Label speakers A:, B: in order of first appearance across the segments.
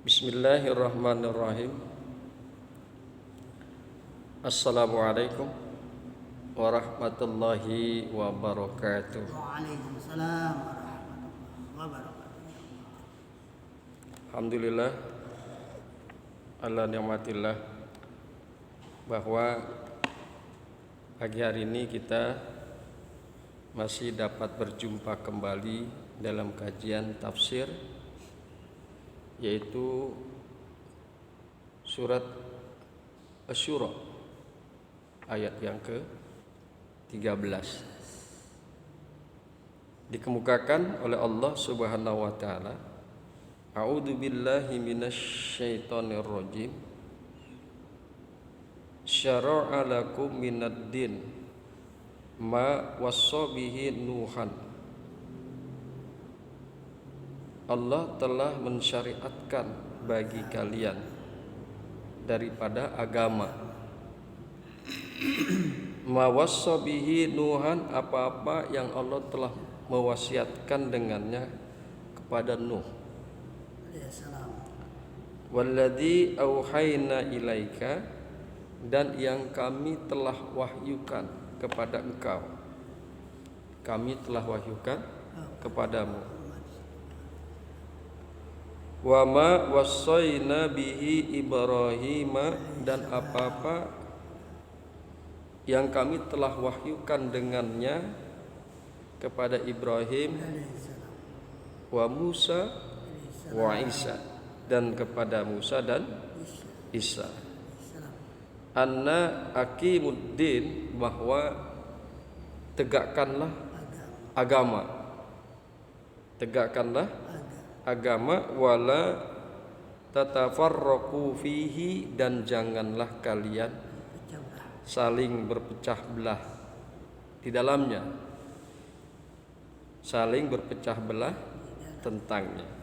A: Bismillahirrahmanirrahim. Assalamualaikum warahmatullahi wabarakatuh.
B: Waalaikumsalam warahmatullahi wabarakatuh.
A: Alhamdulillah ala ni'matillah bahwa pagi hari ini kita masih dapat berjumpa kembali dalam kajian tafsir, yaitu surat Asy-Syura ayat yang ke-13. Dikemukakan oleh Allah Subhanahu wa taala, A'udzu billahi minasyaitonir rajim. Syara'a lakum minad din ma wassa bihi Nuhan. Allah telah mensyariatkan bagi kalian daripada agama ma wassa bihi Nuhan, apa-apa yang Allah telah mewasiatkan dengannya kepada Nuh. Walladzi auhayna ilaika, dan yang kami telah wahyukan kepada engkau. Kami telah wahyukan kepadamu. Wa ma wassayna bihi Ibrahim, dan apa-apa yang kami telah wahyukan dengannya kepada Ibrahim, wa Musa wa Isa, dan kepada Musa dan Isa. Anna aqimuddin, bahwa tegakkanlah agama. Tegakkanlah agama, wala tatafarraqu fihi, dan janganlah kalian saling berpecah belah di dalamnya. Saling berpecah belah tentangnya.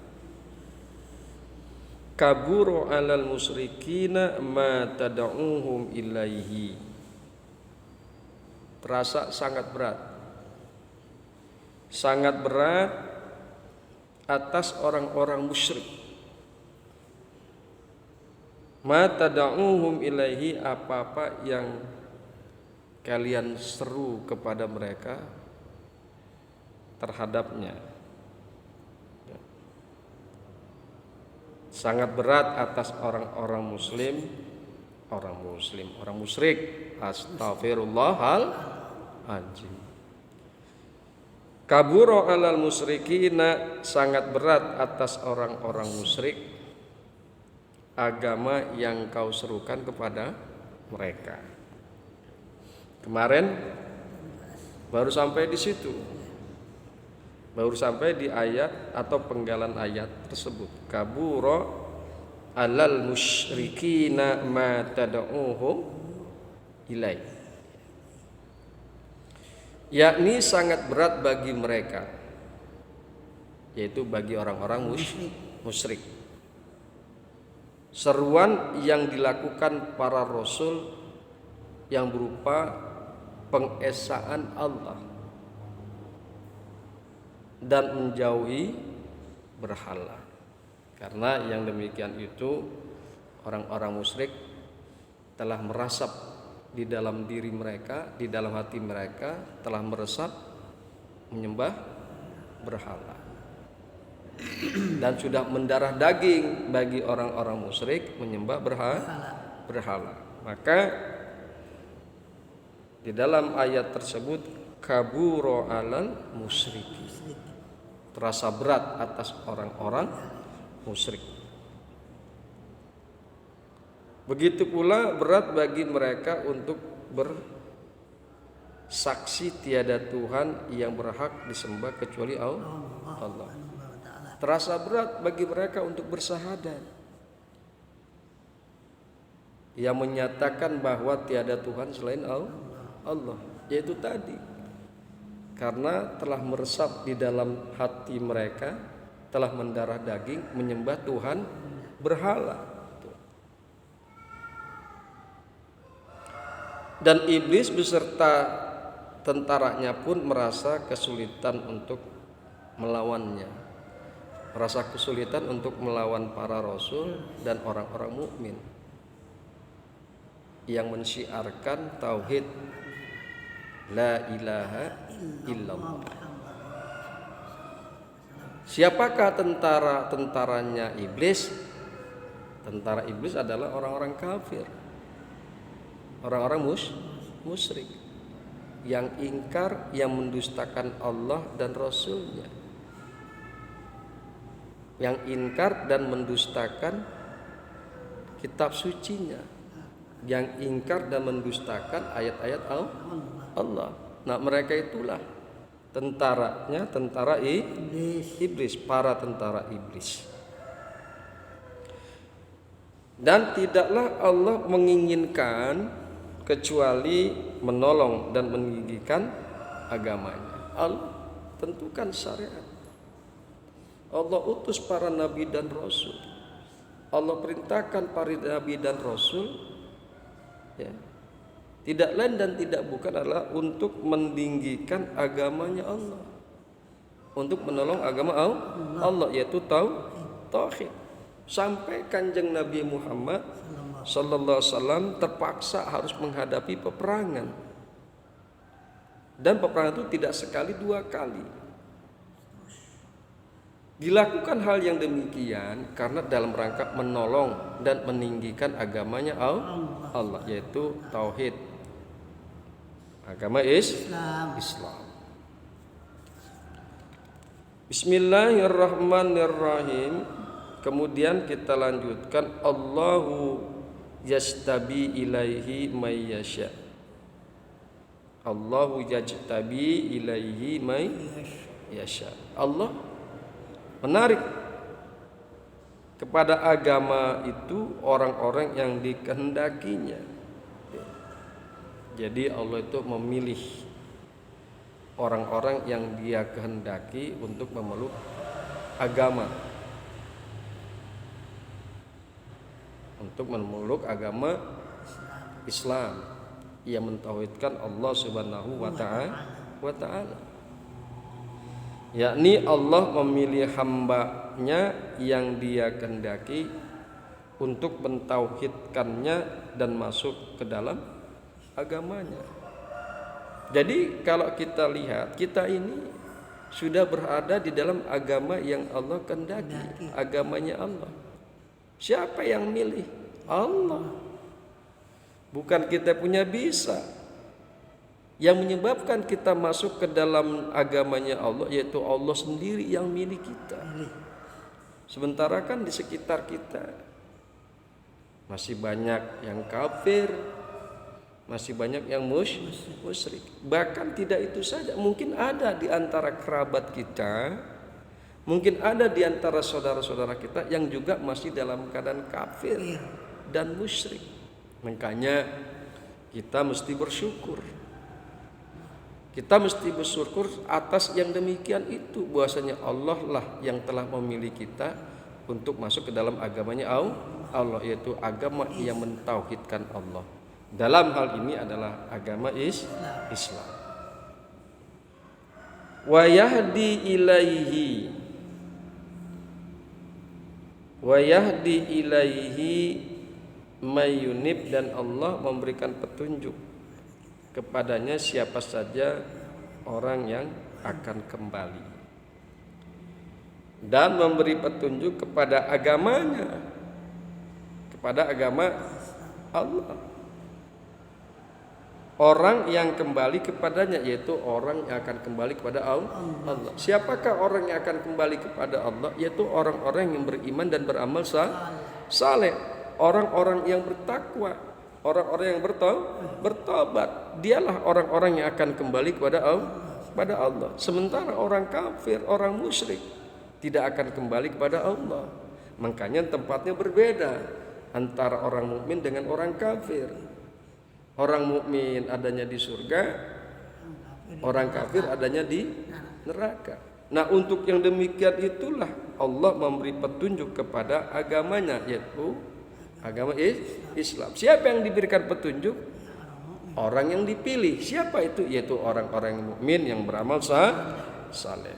A: Kaburu 'alal musyrikina ma tad'uuhum ilaihi. Terasa sangat berat. Sangat berat atas orang-orang musyrik. Ma tad'uuhum ilaihi, apa-apa yang kalian seru kepada mereka terhadapnya. Sangat berat atas orang musyrik. Astagfirullahaladzim. Kabura 'alal musyrikina, sangat berat atas orang-orang musyrik agama yang kau serukan kepada mereka. Kemarin baru sampai di situ. Baru sampai di ayat atau penggalan ayat tersebut. Kabura 'alal musyrikina ma tad'uuhum ilaihi, yakni sangat berat bagi mereka, yaitu bagi orang-orang musyrik, seruan yang dilakukan para rasul yang berupa pengesaan Allah dan menjauhi berhala. Karena yang demikian itu orang-orang musyrik telah merasap di dalam diri mereka, di dalam hati mereka telah meresap menyembah berhala, dan sudah mendarah daging bagi orang-orang musyrik menyembah berhala. Maka di dalam ayat tersebut, kabura 'alal musyriki, terasa berat atas orang-orang musyrik. Begitu pula berat bagi mereka untuk bersaksi tiada Tuhan yang berhak disembah kecuali Allah. Terasa berat bagi mereka untuk bersyahadat, yang menyatakan bahwa tiada Tuhan selain Allah. Yaitu tadi, karena telah meresap di dalam hati mereka, telah mendarah daging menyembah Tuhan berhala. Dan iblis beserta tentaranya pun merasa kesulitan untuk melawannya. merasa kesulitan untuk melawan para rasul dan orang-orang mukmin yang mensyiarkan tauhid la ilaha illallah. Siapakah tentaranya iblis? Tentara iblis adalah orang-orang kafir, orang-orang musyrik yang ingkar, yang mendustakan Allah dan Rasulnya, yang ingkar dan mendustakan kitab sucinya, yang ingkar dan mendustakan ayat-ayat Allah. Nah, mereka itulah tentaranya, tentara iblis, para tentara iblis. Dan tidaklah Allah menginginkan kecuali menolong dan meninggikan agamanya. Allah tentukan syariat. Allah utus para nabi dan rasul. Allah perintahkan para nabi dan rasul, ya, tidak lain dan tidak bukan adalah untuk meninggikan agamanya Allah, untuk menolong agama Allah, yaitu tauhid. Sampai Kanjeng Nabi Muhammad sallallahu alaihi wasallam terpaksa harus menghadapi peperangan, dan peperangan itu tidak sekali dua kali. Dilakukan hal yang demikian karena dalam rangka menolong dan meninggikan agamanya Allah, yaitu tauhid, agama Islam. Bismillahirrahmanirrahim. Kemudian kita lanjutkan, Allahu yastabi ilaihi may yasha. Allahu yajtabi ilaihi may yasha. Allah menarik kepada agama itu orang-orang yang dikehendakinya. Jadi Allah itu memilih orang-orang yang Dia kehendaki untuk memeluk agama, untuk memeluk agama Islam yang mentauhidkan Allah Subhanahu wa ta'ala. Yakni Allah memilih hambanya yang Dia kehendaki untuk mentauhidkannya dan masuk ke dalam agamanya. Jadi kalau kita lihat, kita ini sudah berada di dalam agama yang Allah kehendaki, agamanya Allah. Siapa yang milih? Allah. Bukan kita punya bisa. Yang menyebabkan kita masuk ke dalam agamanya Allah, yaitu Allah sendiri yang milih kita. Sementara kan di sekitar kita masih banyak yang kafir, masih banyak yang musyrik. Bahkan tidak itu saja, mungkin ada di antara kerabat kita, mungkin ada di antara saudara-saudara kita yang juga masih dalam keadaan kafir dan musyrik. Makanya kita mesti bersyukur. Kita mesti bersyukur atas yang demikian itu, bahwasanya Allah lah yang telah memilih kita untuk masuk ke dalam agamanya Allah, yaitu agama yang mentauhidkan Allah. Dalam hal ini adalah agama Islam. Wa yahdi ilaihi mayunib, dan Allah memberikan petunjuk kepadanya siapa saja orang yang akan kembali, dan memberi petunjuk kepada agamanya, kepada agama Allah. Orang yang kembali kepadanya, yaitu orang yang akan kembali kepada Allah. Siapakah orang yang akan kembali kepada Allah? Yaitu orang-orang yang beriman dan beramal saleh, orang-orang yang bertakwa, orang-orang yang bertobat. Dialah orang-orang yang akan kembali kepada Allah. Sementara orang kafir, orang musyrik tidak akan kembali kepada Allah. Makanya tempatnya berbeda antara orang mukmin dengan orang kafir. Orang mukmin adanya di surga, orang kafir adanya di neraka. Nah, untuk yang demikian itulah Allah memberi petunjuk kepada agamanya, yaitu agama Islam. Siapa yang diberikan petunjuk? Orang yang dipilih. Siapa itu? Yaitu orang-orang mukmin yang beramal saleh.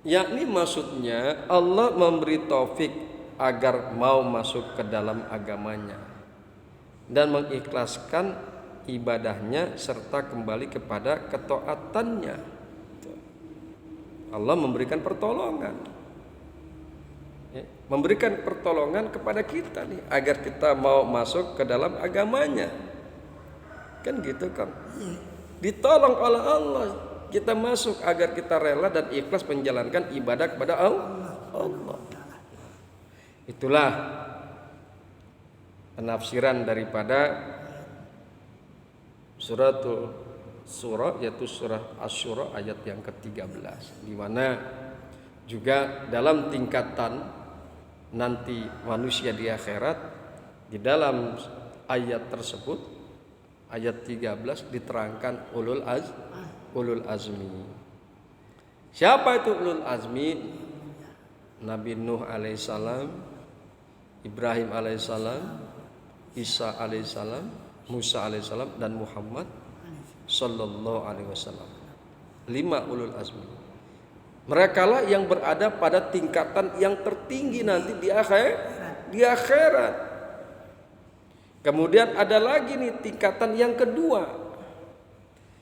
A: Yakni maksudnya Allah memberi taufik agar mau masuk ke dalam agamanya dan mengikhlaskan ibadahnya serta kembali kepada ketaatannya. Allah memberikan pertolongan, memberikan pertolongan kepada kita nih agar kita mau masuk ke dalam agamanya. Kan gitu kan? Ditolong oleh Allah kita masuk agar kita rela dan ikhlas menjalankan ibadah kepada Allah. Itulah penafsiran daripada surah yaitu surah Asy-Syura ayat yang ke-13, di mana juga dalam tingkatan nanti manusia di akhirat, di dalam ayat tersebut ayat 13 diterangkan ulul azmi. Siapa itu ulul azmi? Nabi Nuh alaihissalam, Ibrahim alaihissalam, Isa alaihissalam, Musa alaihissalam, dan Muhammad sallallahu alaihi wasallam. 5 ulul azmi. Mereka lah yang berada pada tingkatan yang tertinggi nanti di akhirat. Kemudian ada lagi nih tingkatan yang kedua.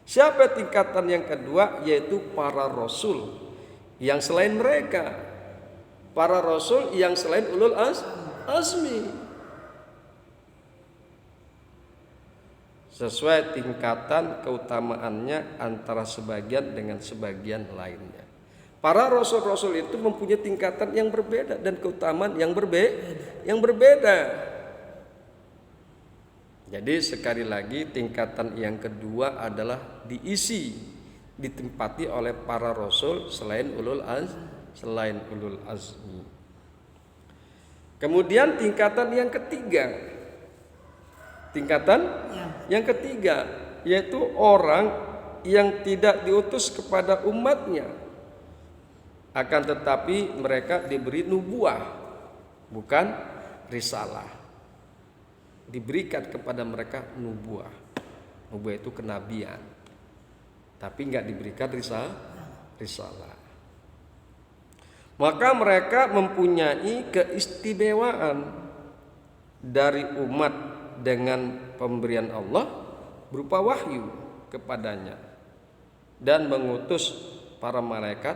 A: Siapa tingkatan yang kedua? Yaitu para rasul yang selain mereka. Para rasul yang selain ulul azmi. Sesuai tingkatan keutamaannya antara sebagian dengan sebagian lainnya. Para rasul-rasul itu mempunyai tingkatan yang berbeda dan keutamaan yang berbeda. Jadi sekali lagi tingkatan yang kedua adalah ditempati oleh para rasul selain ulul azmi. Kemudian tingkatan yang ketiga. Yang ketiga yaitu orang yang tidak diutus kepada umatnya, akan tetapi mereka diberi nubuah, bukan risalah. Diberikan kepada mereka nubuah. Nubuah itu kenabian, tapi nggak diberikan risalah. Maka mereka mempunyai keistimewaan dari umat dengan pemberian Allah berupa wahyu kepadanya dan mengutus para malaikat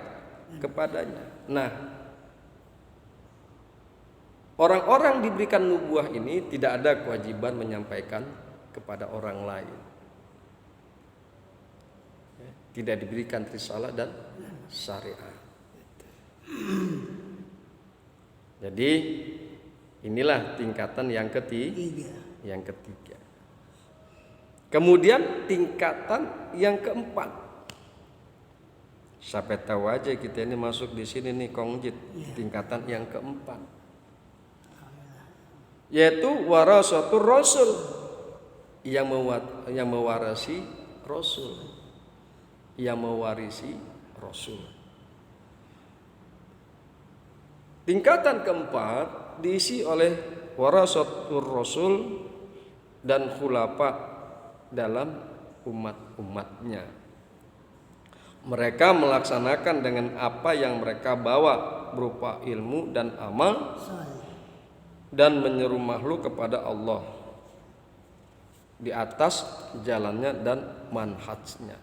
A: kepadanya. Nah, orang-orang diberikan nubuah ini tidak ada kewajiban menyampaikan kepada orang lain. Tidak diberikan risalah dan syariat. Jadi inilah tingkatan yang ketiga. Kemudian tingkatan yang keempat. Sampai tahu aja kita ini masuk di sini nih Kongjit. Tingkatan yang keempat. Yaitu warasatul rasul, yang mewarisi rasul. Yang mewarisi rasul. Tingkatan keempat diisi oleh warasatul rasul dan khulafa dalam umat-umatnya. Mereka melaksanakan dengan apa yang mereka bawa berupa ilmu dan amal dan menyeru makhluk kepada Allah di atas jalannya dan manhajnya.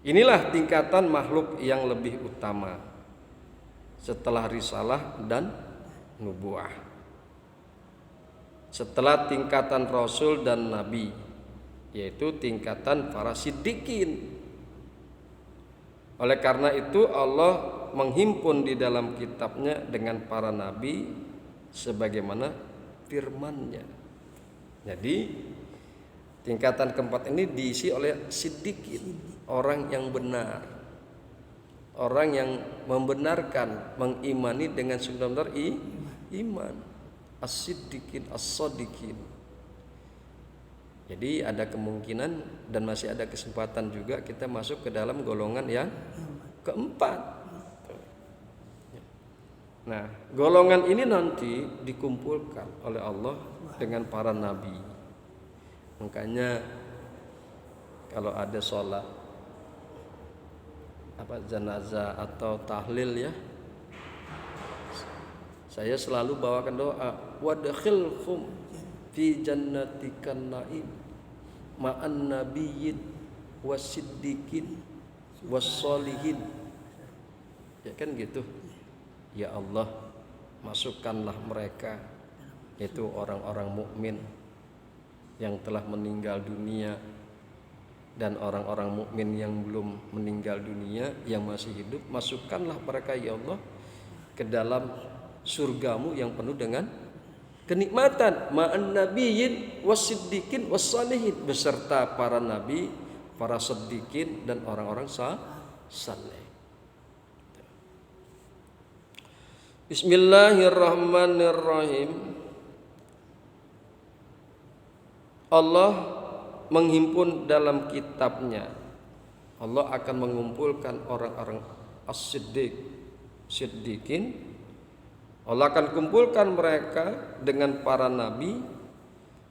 A: Inilah tingkatan makhluk yang lebih utama setelah risalah dan nubuah. Setelah tingkatan rasul dan nabi, yaitu tingkatan para siddiqin. Oleh karena itu Allah menghimpun di dalam kitabnya dengan para nabi sebagaimana firman-Nya. Jadi tingkatan keempat ini diisi oleh siddiqin, orang yang benar, orang yang membenarkan, mengimani dengan sebenar iman. As-siddiqin, as-sadiqin. Jadi ada kemungkinan dan masih ada kesempatan juga kita masuk ke dalam golongan yang keempat. Nah, golongan ini nanti dikumpulkan oleh Allah dengan para nabi. Makanya kalau ada sholat jenazah atau tahlil ya, saya selalu bawakan doa, wadkhilhum fi jannatikan naim ma'an nabiyyin wasiddiqin wassolihin. Ya kan gitu. Ya Allah, masukkanlah mereka, itu orang-orang mukmin yang telah meninggal dunia dan orang-orang mukmin yang belum meninggal dunia yang masih hidup, masukkanlah mereka ya Allah ke dalam surgamu yang penuh dengan kenikmatan, ma'an nabiyyin wasiddiqin wassalihin, beserta para nabi, para siddiqin dan orang-orang saleh. Bismillahirrahmanirrahim. Allah menghimpun dalam kitabnya, Allah akan mengumpulkan orang-orang as-siddiq, siddiqin. Allah akan kumpulkan mereka dengan para nabi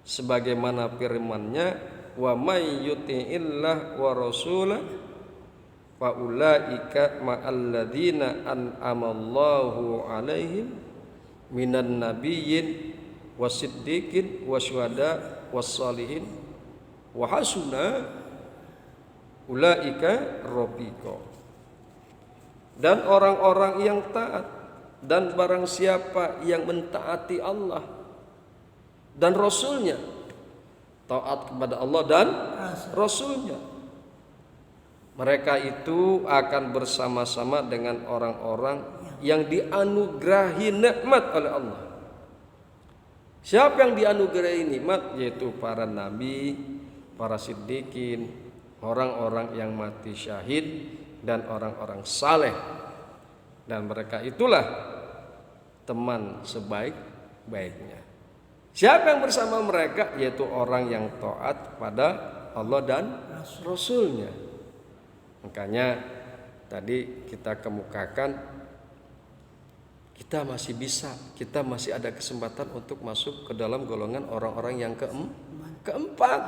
A: sebagaimana firman-Nya, wa may yuti'illah wa rasulah fa ulaika ma'alladzina an'amallahu 'alaihim minan nabiyyin wasiddiqin wasyuhada wassalihin wa hasuna ulaika rafiqa. Dan orang-orang yang taat, dan barang siapa yang mentaati Allah dan Rasulnya, taat kepada Allah dan Rasulnya, mereka itu akan bersama-sama dengan orang-orang yang dianugerahi nikmat oleh Allah. Siapa yang dianugerahi nikmat? Yaitu para nabi, para siddiqin, orang-orang yang mati syahid, dan orang-orang saleh. Dan mereka itulah teman sebaik-baiknya. Siapa yang bersama mereka? Yaitu orang yang taat kepada Allah dan Rasulnya. Makanya tadi kita kemukakan, kita masih bisa, kita masih ada kesempatan untuk masuk ke dalam golongan orang-orang yang keempat.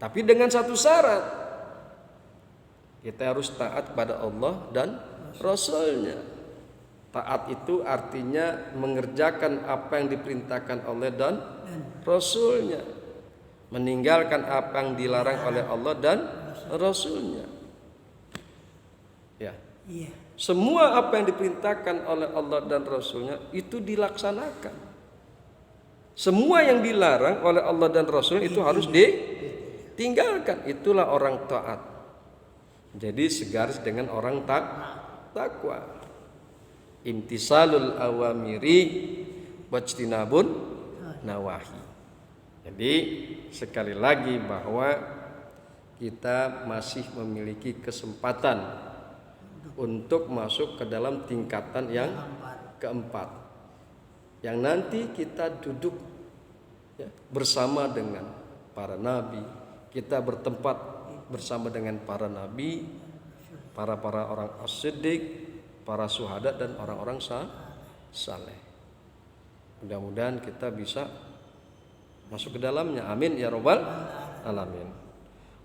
A: Tapi dengan satu syarat, kita harus taat kepada Allah dan Rasulnya. Taat itu artinya mengerjakan apa yang diperintahkan oleh dan Rasulnya, meninggalkan apa yang dilarang oleh Allah dan Rasulnya. Ya. Semua apa yang diperintahkan oleh Allah dan Rasulnya itu dilaksanakan. Semua yang dilarang oleh Allah dan Rasulnya itu harus ditinggalkan. Itulah orang taat. Jadi segaris dengan orang takwa. Imtisalul awamiri wajtinabun nawahi. Jadi sekali lagi bahwa kita masih memiliki kesempatan untuk masuk ke dalam tingkatan yang keempat, yang nanti kita duduk ya, bersama dengan para nabi, kita bertempat bersama dengan para nabi, para orang as-siddiq, para syuhada dan orang-orang saleh. Mudah-mudahan kita bisa masuk ke dalamnya. Amin ya rabbal alamin.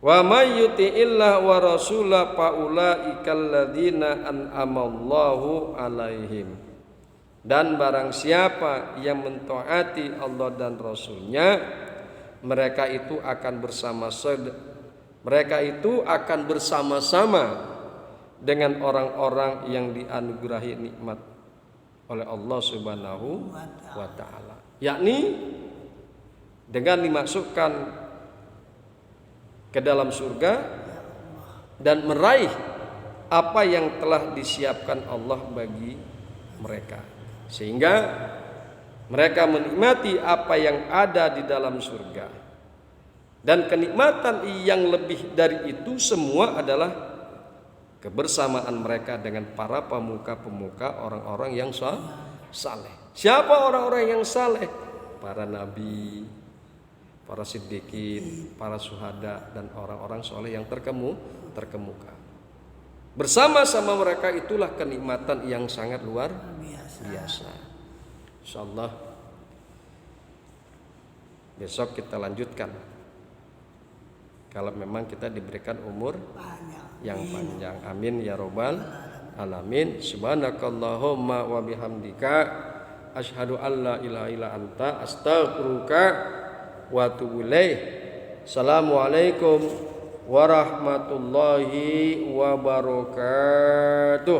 A: Wa may yuti'illah wa rasulah fa ulaikal ladzina an'amallahu alaihim. Dan barang siapa yang mentaati Allah dan Rasulnya, mereka itu akan bersama-sama dengan orang-orang yang dianugerahi nikmat oleh Allah Subhanahu wa taala, yakni dengan dimasukkan ke dalam surga dan meraih apa yang telah disiapkan Allah bagi mereka, sehingga mereka menikmati apa yang ada di dalam surga. Dan kenikmatan yang lebih dari itu semua adalah kebersamaan mereka dengan para pemuka-pemuka, orang-orang yang saleh. Siapa orang-orang yang saleh? Para nabi, para siddiqin, para syuhada, dan orang-orang saleh yang terkemuka. Bersama-sama mereka itulah kenikmatan yang sangat luar biasa. Insyaallah besok kita lanjutkan kalau memang kita diberikan umur
B: Banyak.
A: yang panjang. Amin ya robbal alamin. Subhanakallahumma wa bihamdika asyhadu an la ilaha illa anta astaghfiruka wa atubu ilaik. Assalamualaikum warahmatullahi wabarakatuh.